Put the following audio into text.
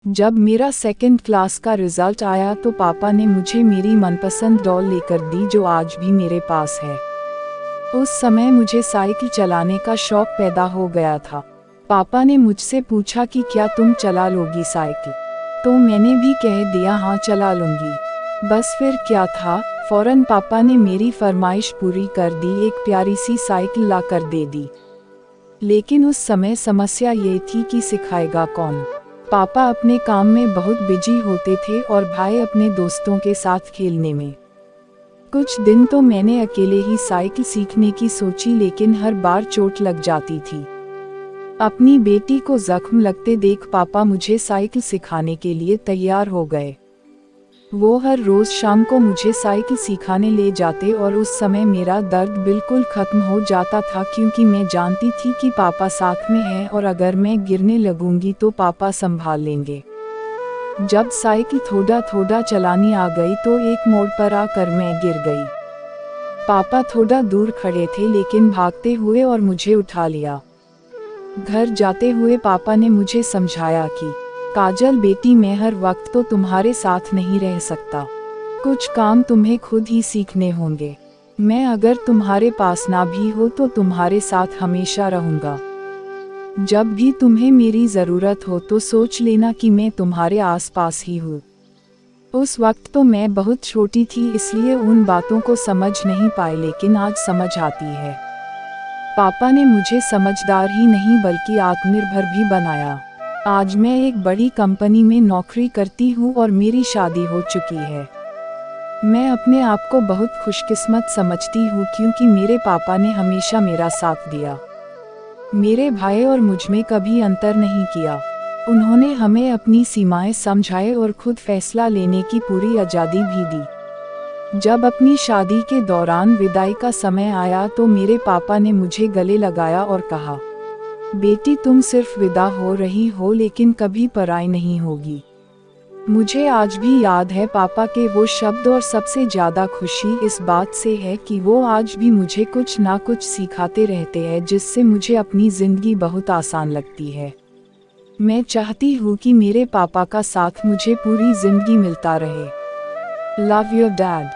जब मेरा second class का रिजल्ट आया तो पापा ने मुझे मेरी मनपसंद डॉल लेकर दी जो आज भी मेरे पास है। उस समय मुझे साइकिल चलाने का शौक पैदा हो गया था। पापा ने मुझसे पूछा कि क्या तुम चला लोगी साइकिल, तो मैंने भी कह दिया हाँ चला लूँगी। बस फिर क्या था, फौरन पापा ने मेरी फरमाइश पूरी कर दी, एक प्यारी सी साइकिल ला कर दे दी। लेकिन उस समय समस्या ये थी कि सिखाएगा कौन। पापा अपने काम में बहुत बिजी होते थे और भाई अपने दोस्तों के साथ खेलने में। कुछ दिन तो मैंने अकेले ही साइकिल सीखने की सोची, लेकिन हर बार चोट लग जाती थी। अपनी बेटी को जख्म लगते देख पापा मुझे साइकिल सिखाने के लिए तैयार हो गए। वो हर रोज शाम को मुझे साइकिल सिखाने ले जाते और उस समय मेरा दर्द बिल्कुल खत्म हो जाता था, क्योंकि मैं जानती थी कि पापा साथ में हैं और अगर मैं गिरने लगूंगी तो पापा संभाल लेंगे। जब साइकिल थोड़ा थोड़ा चलानी आ गई तो एक मोड़ पर आकर मैं गिर गई। पापा थोड़ा दूर खड़े थे लेकिन भागते हुए और मुझे उठा लिया। घर जाते हुए पापा ने मुझे समझाया कि काजल बेटी, मैं हर वक्त तो तुम्हारे साथ नहीं रह सकता, कुछ काम तुम्हें खुद ही सीखने होंगे। मैं अगर तुम्हारे पास ना भी हो तो तुम्हारे साथ हमेशा रहूंगा। जब भी तुम्हें मेरी ज़रूरत हो तो सोच लेना कि मैं तुम्हारे आसपास ही हूँ। उस वक्त तो मैं बहुत छोटी थी, इसलिए उन बातों को समझ नहीं पाई, लेकिन आज समझ आती है। पापा ने मुझे समझदार ही नहीं बल्कि आत्मनिर्भर भी बनाया। आज मैं एक बड़ी कंपनी में नौकरी करती हूँ और मेरी शादी हो चुकी है। मैं अपने आप को बहुत खुशकिस्मत समझती हूँ, क्योंकि मेरे पापा ने हमेशा मेरा साथ दिया। मेरे भाई और मुझ में कभी अंतर नहीं किया। उन्होंने हमें अपनी सीमाएं समझाए और खुद फैसला लेने की पूरी आज़ादी भी दी। जब अपनी शादी के दौरान विदाई का समय आया तो मेरे पापा ने मुझे गले लगाया और कहा, बेटी तुम सिर्फ विदा हो रही हो लेकिन कभी पराई नहीं होगी। मुझे आज भी याद है पापा के वो शब्द, और सबसे ज़्यादा खुशी इस बात से है कि वो आज भी मुझे कुछ ना कुछ सिखाते रहते हैं, जिससे मुझे अपनी ज़िंदगी बहुत आसान लगती है। मैं चाहती हूँ कि मेरे पापा का साथ मुझे पूरी ज़िंदगी मिलता रहे। Love your dad.